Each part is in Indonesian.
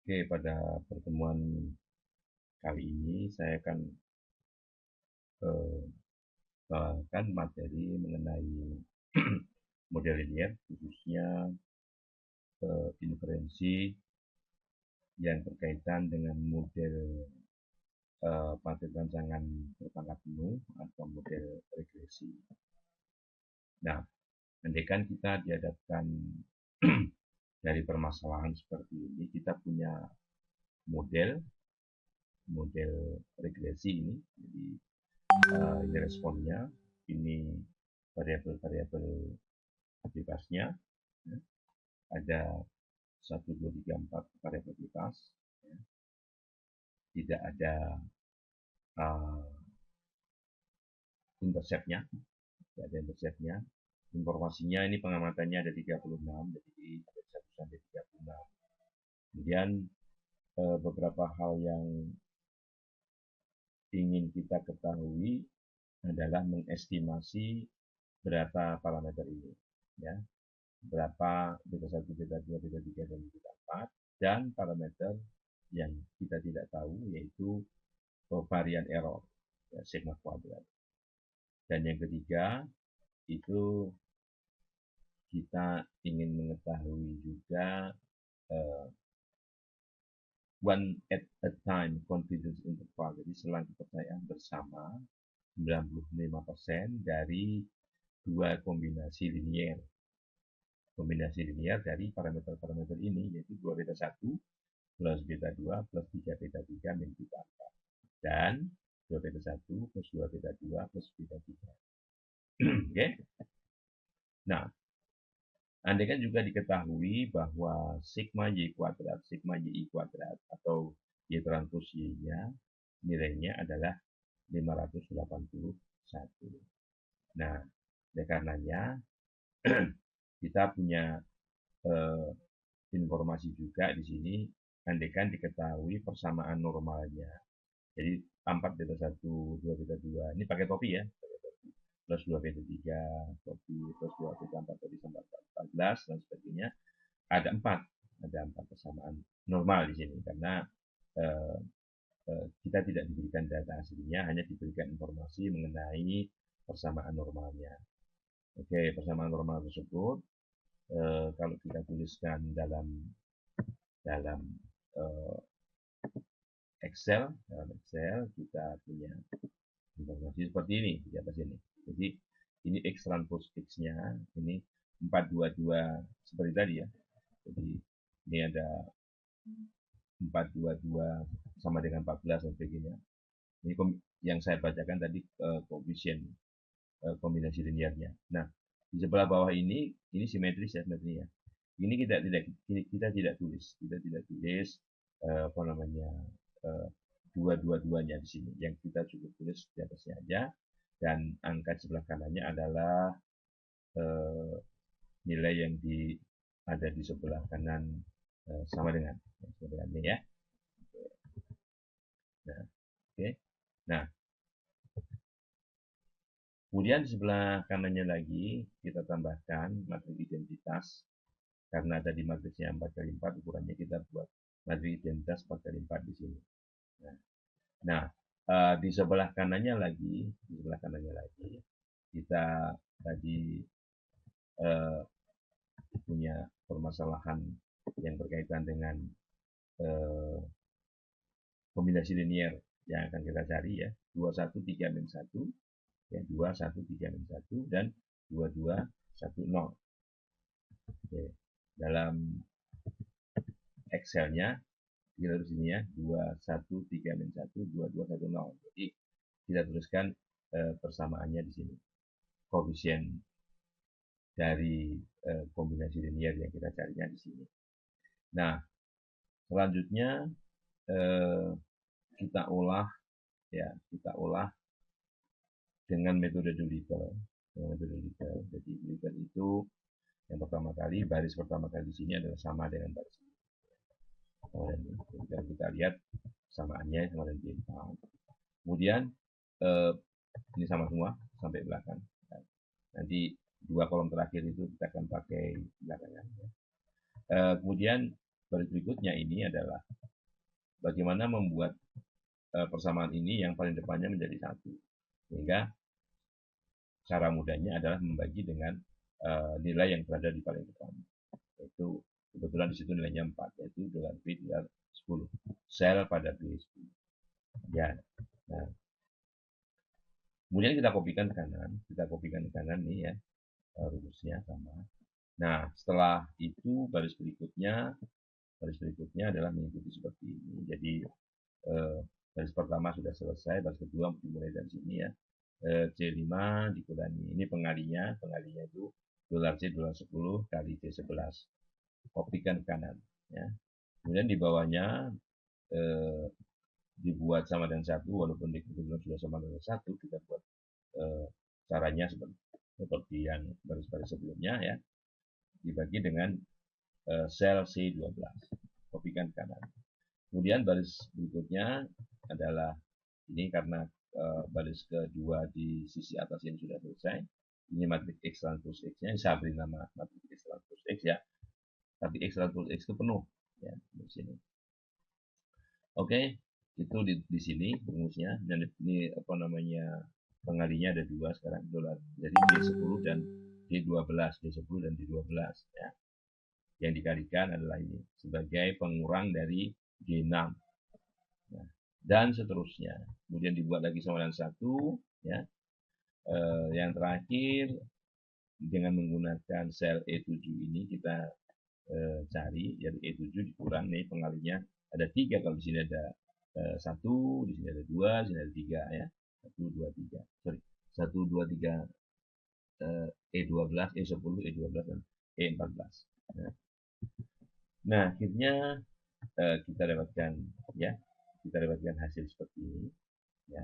Oke, pada pertemuan kali ini saya akan bawakan materi mengenai model linear, khususnya inferensi yang berkaitan dengan model paket rancangan berpangkat penuh atau model regresi. Nah, andaikan kita dihadapkan dari permasalahan seperti ini, kita punya model regresi ini. Jadi ini responnya, ini variabel-variabel bebasnya, ya. Ada 1, 2, 3, 4 variabel bebas, ya. Tidak ada interceptnya, tidak ada interceptnya. Informasinya ini pengamatannya ada 36, jadi ada 1 sampai 36. Kemudian beberapa hal yang ingin kita ketahui adalah mengestimasi berapa parameter ini, ya. Berapa beta 1, beta 2, beta 3, dan beta 4, dan parameter yang kita tidak tahu, yaitu varian error, ya, sigma kuadrat. Dan yang ketiga, itu kita ingin mengetahui juga one at a time confidence interval, jadi selang kepercayaan bersama 95% dari dua kombinasi linier. Kombinasi linier dari parameter-parameter ini, yaitu 2 beta 1 plus beta 2 plus 3 beta 3 min beta 4. Dan 2 beta 1 plus 2 beta 2 plus beta 3. Oke? Nah, andaikan juga diketahui bahwa sigma y kuadrat, sigma y kuadrat, atau y transpos y-nya, nilainya adalah 581. Nah, oleh karenanya, kita punya informasi juga di sini, andaikan diketahui persamaan normalnya. Jadi 4 beta 1, 2 beta 2, ini pakai topi ya, plus 2 beta 3, topi, plus 2 beta 4, topi sampai 14, dan sebagainya. Ada 4 persamaan normal di sini, karena kita tidak diberikan data aslinya, hanya diberikan informasi mengenai persamaan normalnya. Oke, persamaan normal tersebut kalau kita tuliskan dalam Excel kita punya informasi seperti ini di atas ini. Jadi ini X transpos X-nya, ini 422 seperti tadi ya. Jadi ini ada 422 sama dengan 14 dan sebagainya. Ini yang saya bacakan tadi koefisien kombinasi linearnya. Nah, di sebelah bawah ini simetris ya sebenarnya. Ini kita tidak tulis, apa namanya dua-duanya di sini. Yang kita cukup tulis di atasnya aja, dan angka di sebelah kanannya adalah nilai yang ada di sebelah kanan sama dengan ini ya. Nah, oke. Nah, kemudian di sebelah kanannya lagi kita tambahkan matriks identitas. Karena tadi matriksnya 4x4, ukurannya kita buat matriks identitas 4x4 di sini. Nah, di sebelah kanannya lagi, kita tadi punya permasalahan yang berkaitan dengan kombinasi linier yang akan kita cari ya, 21 3 min 1, ya, 2 1 3 min 1, dan 2 2 1 0. Oke. Dalam Excel-nya kita tulis ini ya, 2 1 3 min 1 2 2 1 0. Jadi kita tuliskan persamaannya di sini, koefisien dari kombinasi linier yang kita carinya di sini. Nah, selanjutnya kita olah dengan metode Doolittle. Jadi Doolittle itu yang pertama kali, baris pertama kali di sini adalah sama dengan baris ini. Dan kita lihat samaannya sama dengan 4. Kemudian ini sama semua sampai belakang. Nanti 2 kolom terakhir itu kita akan pakai belakangan. Kemudian baris berikutnya ini adalah bagaimana membuat persamaan ini yang paling depannya menjadi satu. Sehingga cara mudahnya adalah membagi dengan nilai yang berada di paling depan. Yaitu kebetulan di situ nilainya 4, yaitu dolar B dolar 10. Sel pada B10. Ya. Nah, kemudian kita kopikan ke kanan nih ya, rumusnya sama. Nah, setelah itu baris berikutnya adalah mengikuti seperti ini. Jadi baris pertama sudah selesai, baris kedua dimulai dari sini ya. C5 dikurangi, ini pengalinya itu dolar C dolar 10 kali C11. Kopikan ke kanan ya. Kemudian di bawahnya dibuat sama dengan 1, walaupun di kebetulan sudah sama dengan 1, kita buat caranya seperti yang baris-baris sebelumnya ya, dibagi dengan sel C12, kopikan ke kanan. Kemudian baris berikutnya adalah ini karena baris kedua di sisi atas ini sudah selesai. Ini matriks X transpose X-nya, saya beri nama matriks X transpose X ya. Tapi X transpose X itu penuh ya di sini. Oke, itu di sini rumusnya, dan ini apa namanya pengalinya ada 2 sekarang dolar. Jadi D10 dan D12, D10 dan D12 ya. Yang dikalikan adalah ini sebagai pengurang dari D6. Nah, dan seterusnya. Kemudian dibuat lagi sama dengan 1 ya. Yang terakhir dengan menggunakan sel E7 ini kita cari, jadi E7 dikurang nih pengalinya ada 3, kalau di sini ada 1, di sini ada 2, di sini ada 3 ya. 1, 2, 3. Sorry. 1, 2, 3 E12, E10, E12 dan E14. Nah, akhirnya kita dapatkan hasil seperti ini ya.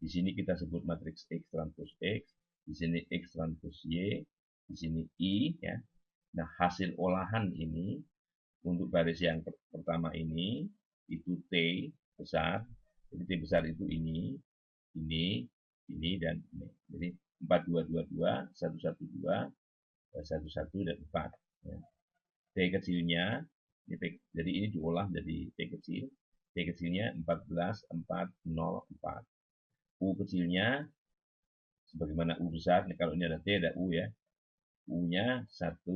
Di sini kita sebut matriks X transpose X, di sini X transpose Y, di sini I ya. Nah, hasil olahan ini untuk baris yang pertama ini itu T besar. Jadi T besar itu ini, dan ini. Jadi 4222, 112, 11 dan 4 ya. T kecilnya jadi ini diolah jadi T kecil. T kecilnya 14404. U kecilnya sebagaimana U besar. Nah, kalau ini ada T ada U ya. U-nya 1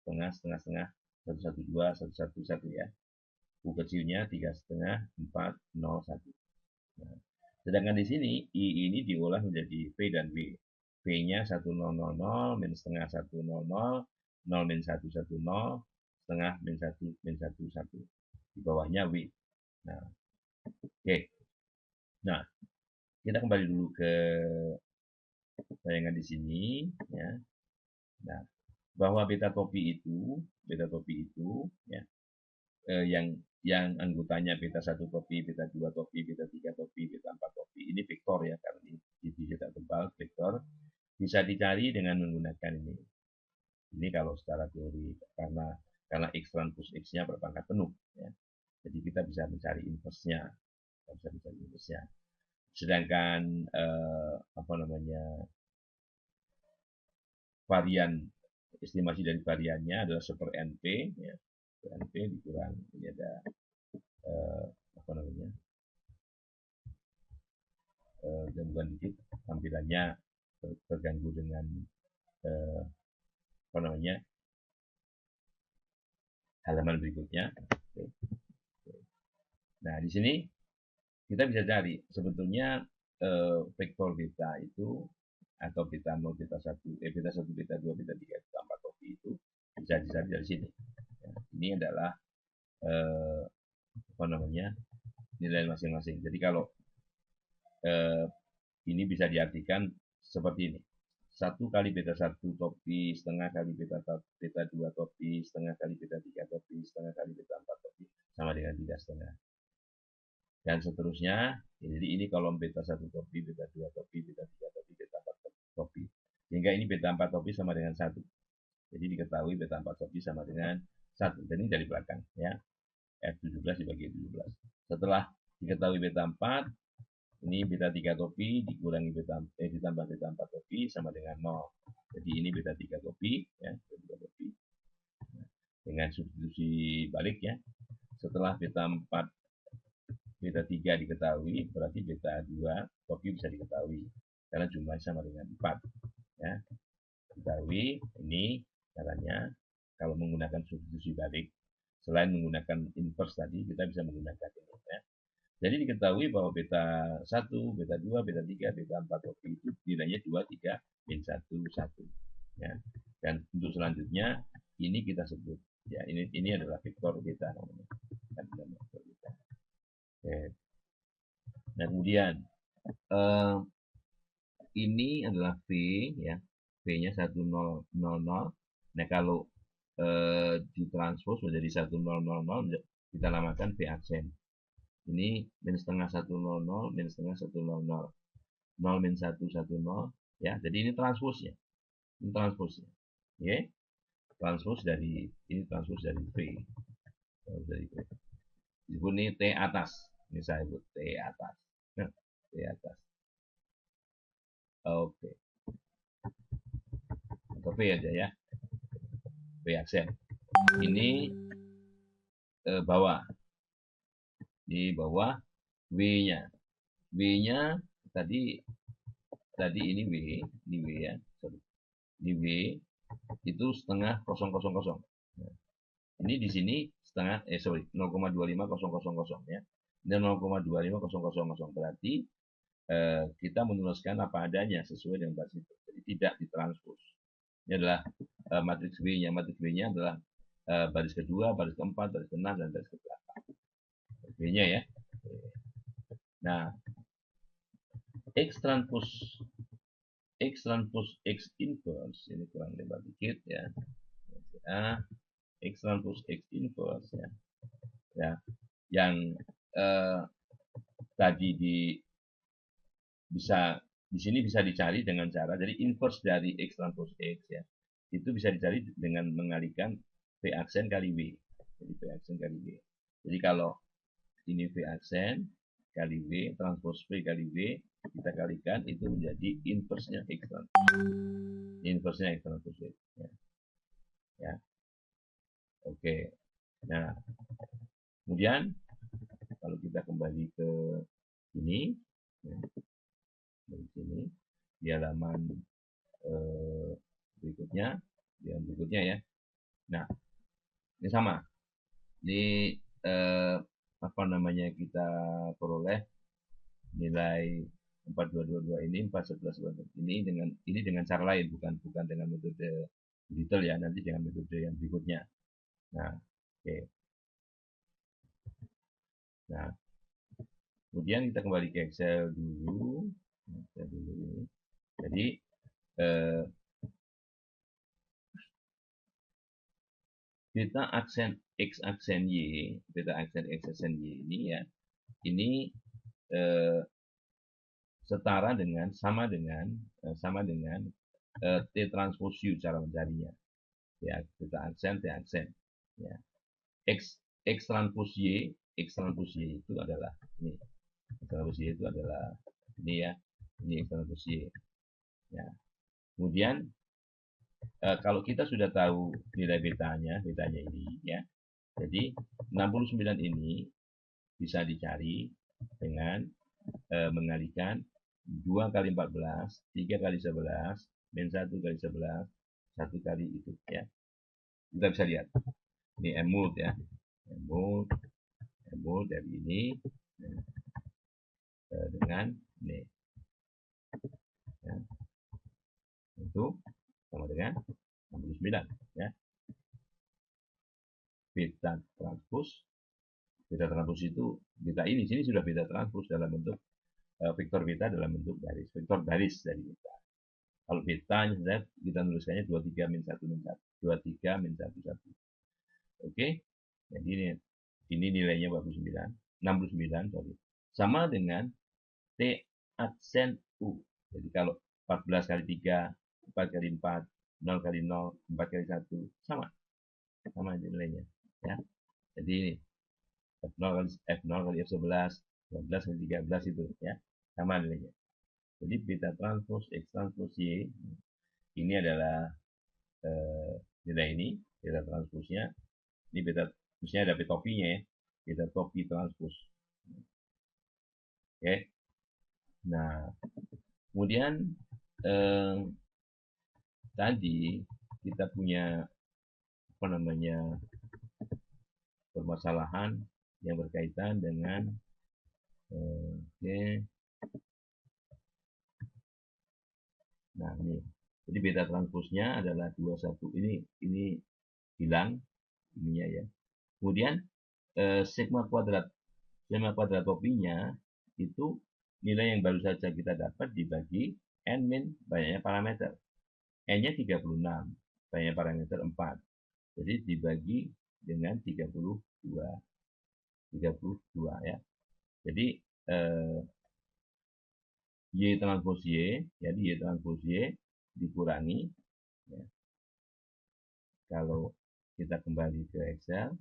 setengah 112 111 ya. U kecilnya 3,5 401. Nah, sedangkan di sini I ini diolah menjadi P dan W. P-nya 1000 min setengah 100 0 min 110 setengah min 1 min 11. Di bawahnya W. Nah, oke. Nah, kita kembali dulu ke tayangan di sini ya. Nah, bahwa beta topi itu ya, yang anggotanya beta 1 topi, beta 2 topi, beta 3 topi, beta 4 topi. Ini vektor ya, karena ini cetak tebal, vektor. Bisa dicari dengan menggunakan ini. Ini kalau secara teori, karena X transpose X-nya berpangkat penuh. Ya. Jadi kita bisa mencari inverse-nya. Sedangkan varian, estimasi dari variannya adalah super NP ya. NP dikurang ini ada gangguan dikit, tampilannya terganggu dengan halaman berikutnya. Nah, di sini kita bisa cari sebetulnya vektor beta itu atau beta 0, beta 1, beta 1, beta 2, beta 3, beta 4 topi itu bisa dicari dari sini. Ya, ini adalah nilai masing-masing. Jadi kalau ini bisa diartikan seperti ini. 1 kali beta 1 topi setengah kali beta 2 topi setengah kali beta 3 topi setengah kali beta 4 topi sama dengan 3 setengah. Dan seterusnya. Jadi ini kolom beta 1 topi, beta 2 topi, beta 3 topi, beta 4 topi. Sehingga ini beta 4 topi sama dengan 1. Jadi diketahui beta 4 topi sama dengan 1. Dan ini dari belakang ya. F17 dibagi 17. Setelah diketahui beta 4, ini beta 3 topi dikurangi ditambah beta 4 topi sama dengan 0. Jadi ini beta 3 topi ya, beta 3 topi. Nah, dengan substitusi balik ya. Setelah beta 4, beta 3 diketahui, berarti beta 2 kopi bisa diketahui. Karena jumlahnya sama dengan 4. Ya. Ketahui, ini caranya kalau menggunakan substitusi balik. Selain menggunakan inverse tadi, kita bisa menggunakan ini. Ya. Jadi diketahui bahwa beta 1, beta 2, beta 3, beta 4 kopi itu nilainya 2, 3, min 1, 1. Ya. Dan untuk selanjutnya, ini kita sebut. Ya, ini adalah vektor beta namanya. Vektor beta. Oke. Nah, kemudian ini adalah V ya. V-nya 1000. Nah, kalau ditranspos menjadi 1000, kita namakan V aksen. Ini min setengah 100, min setengah 100, 0 min 110 ya. Jadi ini transposnya. Ini transposnya. Oke. Transpos dari ini transpos dari V. Transpos dari V. Disebut ini T atas. Ini saya sebut T atas. Nah, T atas. Oke. Atau V aja ya. V aksen. Ini bawah. Di bawah W-nya. W-nya tadi ini W, ini W ya. Sorry. Ini W itu setengah 0,000. Nah, ini di sini setengah 0,25000 ya. Dan 0,25000 berarti kita menuliskan apa adanya sesuai dengan basis itu. Jadi tidak ditranspos. Ini adalah matriks W-nya. Matriks W-nya adalah baris kedua, baris keempat, baris keenam, dan baris ke-8. W-nya ya. Nah, X transpos X inverse, ini kurang lebar dikit ya. X transpos X inverse ya. Ya, yang tadi di sini bisa dicari dengan cara, jadi inverse dari X transpos X ya. Itu bisa dicari dengan mengalihkan V aksen kali W. Jadi V aksen kali W. Jadi kalau ini V aksen kali W, transpos V kali W, kita kalikan itu menjadi inverse-nya X transpos. Inverse-nya X transpos W. Ya. Oke. Nah, kemudian kalau kita kembali ke sini, ya, dari sini di halaman berikutnya, ya. Nah, ini sama. Ini apa namanya kita peroleh nilai 4222 ini 411 ini dengan cara lain, bukan dengan metode detail ya, nanti dengan metode yang berikutnya. Nah, oke. Nah, kemudian kita kembali ke Excel dulu. Jadi beta aksen X aksen Y, beta aksen X aksen Y ini ya, ini setara dengan sama dengan T transpos U cara mencarinya. Ya, beta aksen T aksen. Ya. X transpos Y itu adalah ini. X transpos Y itu adalah ini ya. Ini X transpos Y. Ya. Kemudian kalau kita sudah tahu nilai betanya ini ya. Jadi 69 ini bisa dicari dengan mengalihkan 2 kali 14, 3 kali 11, min 1 kali 11, 1 kali itu ya. Kita bisa lihat. Ini M-mult ya. M-mult dari ini dengan ini. Ya. Itu sama dengan 69 ya. Beta transpos itu beta ini sini sudah beta transpos dalam bentuk vektor beta dalam bentuk baris, vektor baris dari beta. Kalau betanya kita nuliskannya 23 min 1 min 1, 23 min 1 1. Oke. Jadi ini nilainya 69, sorry. Sama dengan T aksen U. Jadi kalau 14 kali 3, 4 kali 4, 0 kali 0, 4 kali 1, sama nilainya. Ya. Jadi ini F0 kali F11, 12 kali 13 itu ya, sama nilainya. Jadi beta transpos X transpos Y ini adalah nilai ini, beta transposnya Ini beta, misalnya ada topinya ya, beta topi transpose. Oke. Nah, kemudian tadi kita punya apa namanya permasalahan yang berkaitan dengan oke. Nah, ini. Jadi beta transposnya adalah 21. Ini hilang ininya ya. Kemudian sigma kuadrat topinya itu nilai yang baru saja kita dapat dibagi n min banyaknya parameter. N-nya 36, banyaknya parameter 4. Jadi dibagi dengan 32 ya. Jadi Y transpos Y, jadi Y transpos Y dikurangi ya. Kalau kita kembali ke Excel,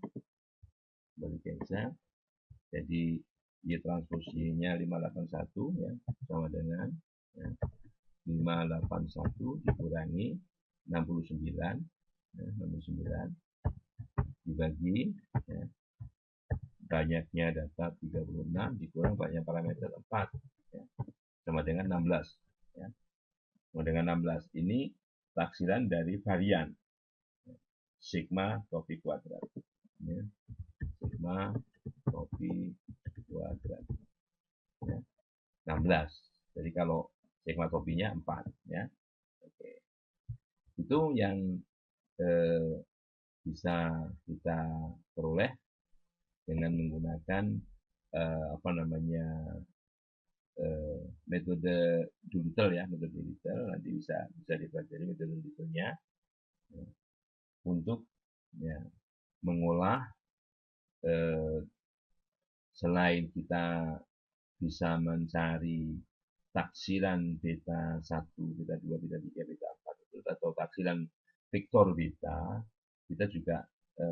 jadi Y transpos Y-nya 581 ya, sama dengan ya, 581 dikurangi 69 ya, 69 dibagi ya, banyaknya data 36 dikurang banyak parameter 4 ya, sama dengan 16 ya. Sama dengan 16 ini taksiran dari varian sigma topi kuadrat ya. Sigma topi kuadrat ya. 16. Jadi kalau sigma topinya 4 ya. Oke. Itu yang bisa kita peroleh dengan menggunakan apa namanya metode Doolittle ya, metode Doolittle nanti bisa dipelajari metode Doolittle-nya ya, untuk ya, mengolah selain kita bisa mencari taksiran beta 1, beta 2, beta 3, beta 4 atau taksiran vektor beta, kita juga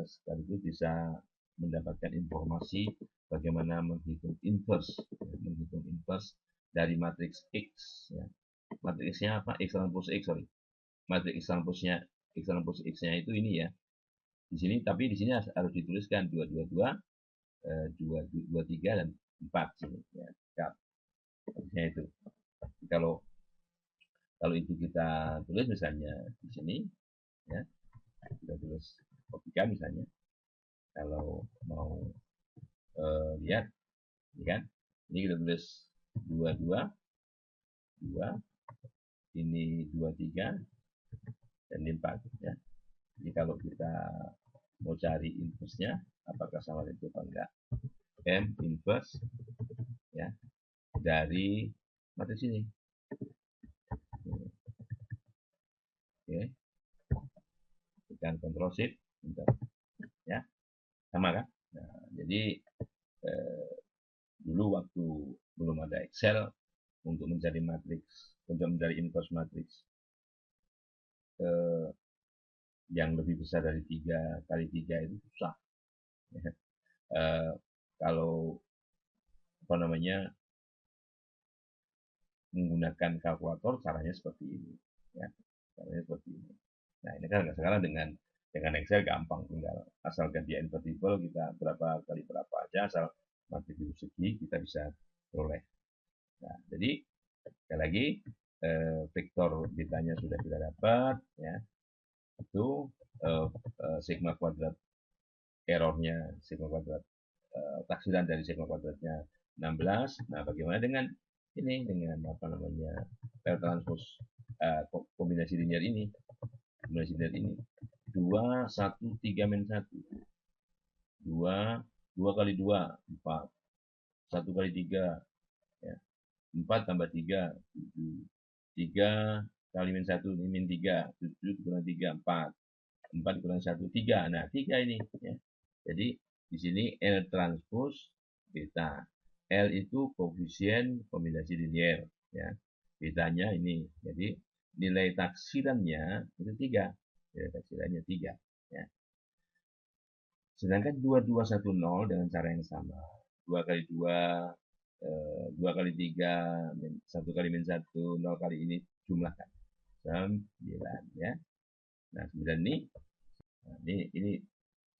sekaligus bisa mendapatkan informasi bagaimana menghitung inverse dari matriks X ya. Matriksnya apa? X transpose X, sorry. Matriks X transpose X-nya itu ini ya. Di sini, tapi di sini harus dituliskan 222, 223 dan 4 sini ya. Maksudnya itu. Kalau itu kita tulis misalnya di sini ya, kita tulis kopikan misalnya. Kalau mau lihat, ini kan, ini kita tulis 22, 2, ini 23, dan ini 4 ya. Jadi kalau kita mau cari inverse-nya, apakah sama itu atau enggak, M inverse ya dari matriks ini. Oke, tekan Ctrl Shift, ya, sama kan? Nah, jadi dulu waktu belum ada Excel untuk mencari matriks, untuk mencari inverse matriks yang lebih besar dari 3 kali 3 itu susah. Kalau apa namanya menggunakan kalkulator caranya seperti ini ya, caranya seperti ini. Nah, ini kan sekarang dengan Excel gampang, tinggal asal ganti invertible kita berapa kali berapa aja, asal matriks segi kita bisa peroleh. Nah, jadi sekali lagi vektor betanya sudah kita dapat ya, itu sigma kuadrat errornya, sigma kuadrat taksiran dari sigma kuadratnya 16. Nah, bagaimana dengan ini, dengan apa namanya transpose kombinasi linear ini, 2, 1, 3, min 1, 2 kali 2, 4, 1 kali 3 ya, 4 tambah 3, 7, 3 kali min 1, ini min 3, 7 kurang 3, 4, 4 kurang 1, 3, nah 3 ini ya. Jadi di sini L transpose beta. L itu koefisien kombinasi linear ya. Betanya ini. Jadi nilai taksirannya itu 3. Nilai taksirannya 3 ya. Sedangkan 2210 dengan cara yang sama. 2 kali 2 2 kali 3 1 kali min 1 0 kali ini jumlahkan 9 ya. Nah 9 ini ini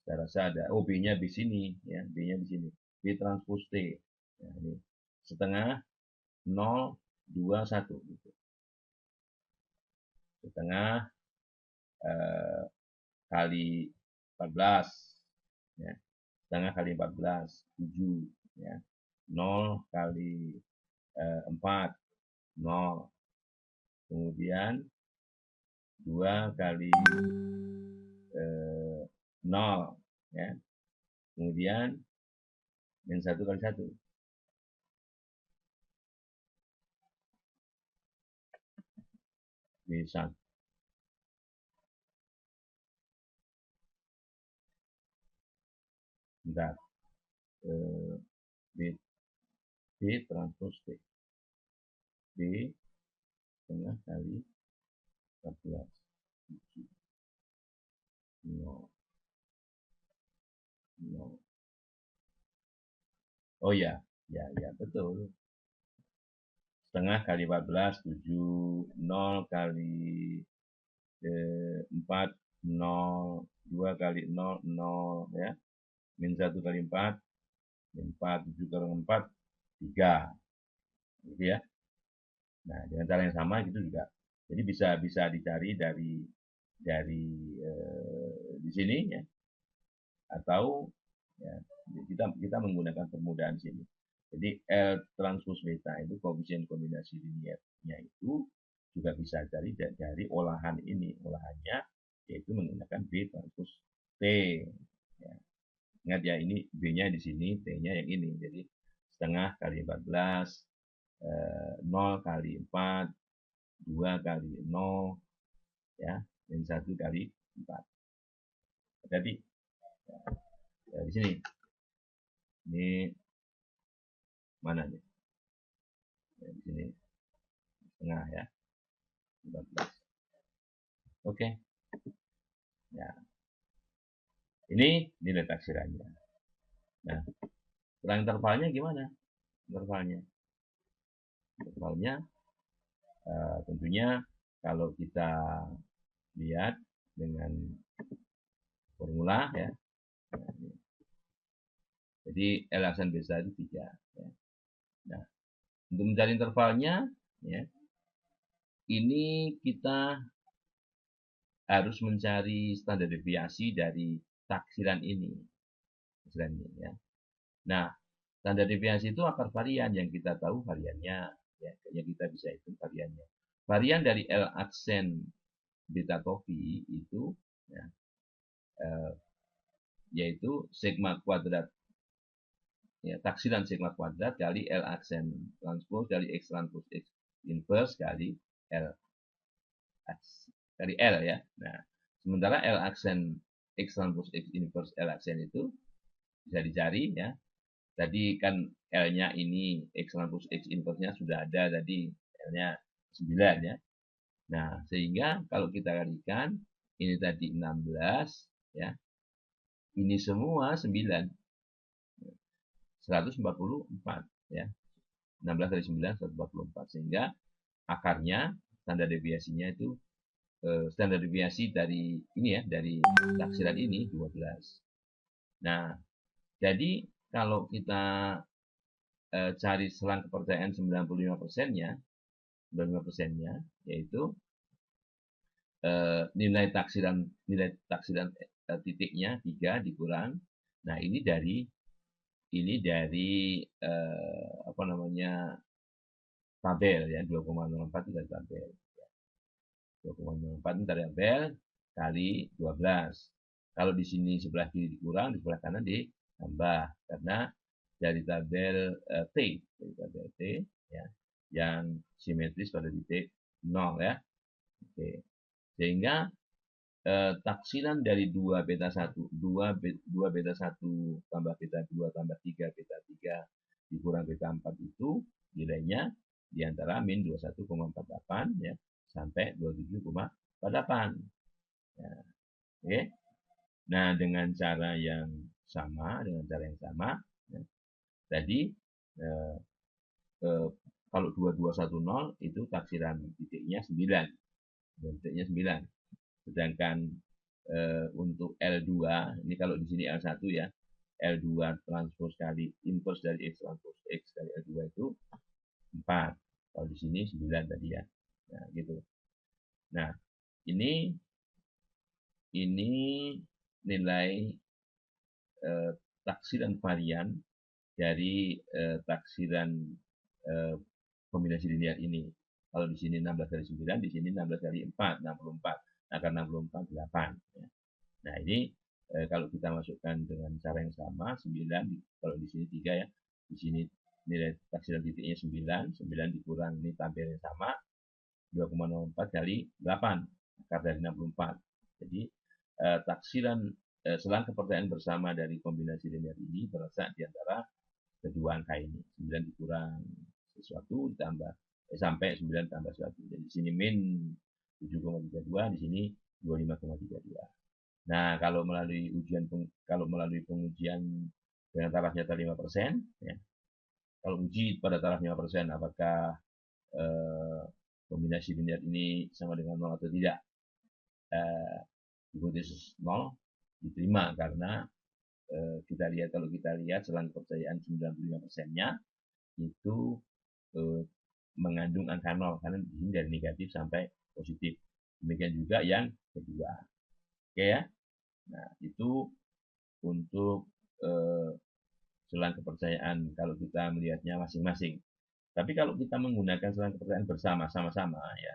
Saya rasa ada, oh B-nya di sini, ya, B-nya di sini. B transpos T. Ya, ini setengah 0, 2, 1. Gitu. Setengah kali 14. Ya. Setengah kali 14, 7. Ya. 0 kali 4, 0. Kemudian 2 kali 0. Ya. Kemudian min 1 kali 1. Bisa. Bentar. B, B transpos T. B setengah kali 14. 0. 0. Oh ya, ya, ya, betul. Setengah kali 14, 7. 0 kali 4, 0. 2 kali 0, 0. Ya. Min 1 kali 4, min 4. 7 kali 4, 3. Gitu ya. Nah, dengan cara yang sama gitu juga. Jadi bisa dicari dari di sini ya, atau ya, kita menggunakan permudahan sini. Jadi L transpos beta itu koefisien kombinasi liniernya itu juga bisa dari olahan ini, olahannya yaitu menggunakan B transpos T. Ya. Ingat ya, ini B-nya di sini, T-nya yang ini. Jadi setengah kali 14, 0 kali 4, 2 kali 0, ya, min 1 kali 4. Jadi ya, di sini. Ini mana nih? Ya, di sini tengah ya. 14. Oke. Ya. Ini nilai taksirannya. Nah, setelah intervalnya gimana? Intervalnya. Intervalnya tentunya kalau kita lihat dengan formula ya. Jadi L aksen beta itu 3. Ya. Nah, untuk mencari intervalnya, ya, ini kita harus mencari standar deviasi dari taksiran ini. Taksiran ini ya. Nah, standar deviasi itu akar varian yang kita tahu variannya, ya, kayaknya kita bisa hitung variannya. Varian dari L aksen beta topi itu ya, yaitu sigma kuadrat, ya, taksiran sigma kuadrat kali L aksen transpos kali X transpos X inverse kali L ya. Nah, sementara L aksen X transpos X inverse L aksen itu bisa dicari ya. Tadi kan L-nya ini X transpos X inverse-nya sudah ada tadi, L-nya 9 ya. Nah, sehingga kalau kita kalikan ini tadi 16 ya. Ini semua 9. 144 ya. 16 kali 9 144, sehingga akarnya standar deviasinya itu standar deviasi dari ini ya, dari taksiran ini 12. Nah, jadi kalau kita cari selang kepercayaan 95%-nya, 95%-nya yaitu nilai taksiran titiknya 3 dikurang. Nah, ini dari apa namanya, tabel ya, 2,04 itu dari tabel. 2,04 itu dari tabel kali 12. Kalau di sini sebelah kiri dikurang, di sebelah kanan ditambah, karena dari tabel T ya, yang simetris pada titik 0 ya. Oke. Sehingga taksiran dari 2 beta 1 tambah beta 2 tambah 3 beta 3 dikurang beta 4 itu nilainya di antara min 21,48 ya sampai 27,48 ya. Oke. Nah, dengan cara yang sama ya, tadi kalau 2210 itu taksiran titiknya 9. Titiknya 9. Sedangkan untuk L2, ini kalau di sini L1 ya, L2 transpose kali inverse dari X transpose X dari L2 itu 4. Kalau di sini 9 tadi ya. Nah, gitu. Nah, ini nilai taksiran varian dari taksiran kombinasi linear ini. Kalau di sini 16 kali 9, di sini 16 kali 4, 64. Nah, karena 64, 8. Ya. Nah, ini kalau kita masukkan dengan cara yang sama, 9, kalau di sini 3 ya, di sini nilai taksiran titiknya 9, 9 dikurang ini tabel yang sama, 2,04 kali 8, akar dari 64. Jadi, taksiran selang kepercayaan bersama dari kombinasi linear ini terletak di antara kedua angka ini. 9 dikurang sesuatu ditambah sampai 9 tambah 1. Jadi di sini min 7,32, di sini 25,32. Nah, kalau melalui pengujian dengan taraf nyata 5%, ya, kalau uji pada taraf 5%, apakah kombinasi linear ini sama dengan 0 atau tidak, hipotesis 0 diterima karena kalau kita lihat selang kepercayaan 95%-nya itu mengandung angka 0 karena di sini dari negatif sampai positif. Demikian juga yang kedua. Oke ya. Nah, itu untuk selang kepercayaan kalau kita melihatnya masing-masing. Tapi kalau kita menggunakan selang kepercayaan bersama-sama ya.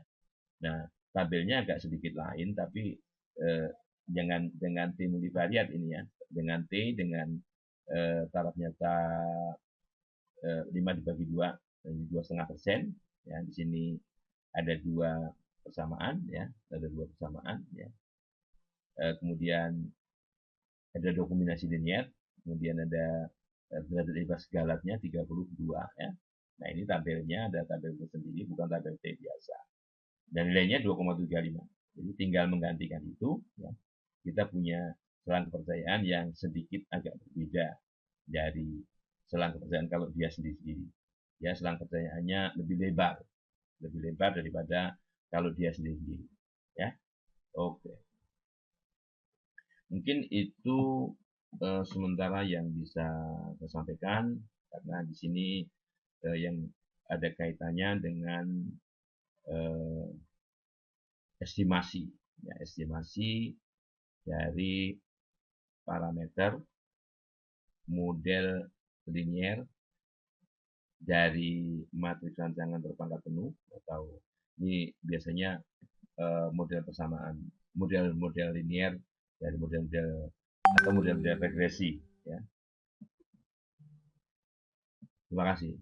Nah, tabelnya agak sedikit lain tapi dengan T multivariat ini ya. Dengan T dengan taraf nyata 5 dibagi 2, 2,5%. Ya, di sini ada 2 persamaan ya, ada 2 persamaan ya. Kemudian ada kombinasi linear, kemudian ada derajat bebas galatnya 32 ya. Nah, ini tabelnya ada tabel tersendiri, bukan tabel T biasa. Dan nilainya 2,35. Jadi tinggal menggantikan itu ya. Kita punya selang kepercayaan yang sedikit agak berbeda dari selang kepercayaan kalau dia sendiri-sendiri. Ya, selang kepercayaannya lebih lebar daripada kalau dia sendiri-sendiri. Ya, oke. Mungkin itu sementara yang bisa saya sampaikan karena di sini yang ada kaitannya dengan estimasi, ya, estimasi dari parameter model linier dari matriks rancangan berpangkat penuh atau ini biasanya model persamaan, model linier dari model-model atau model-model regresi ya. Terima kasih.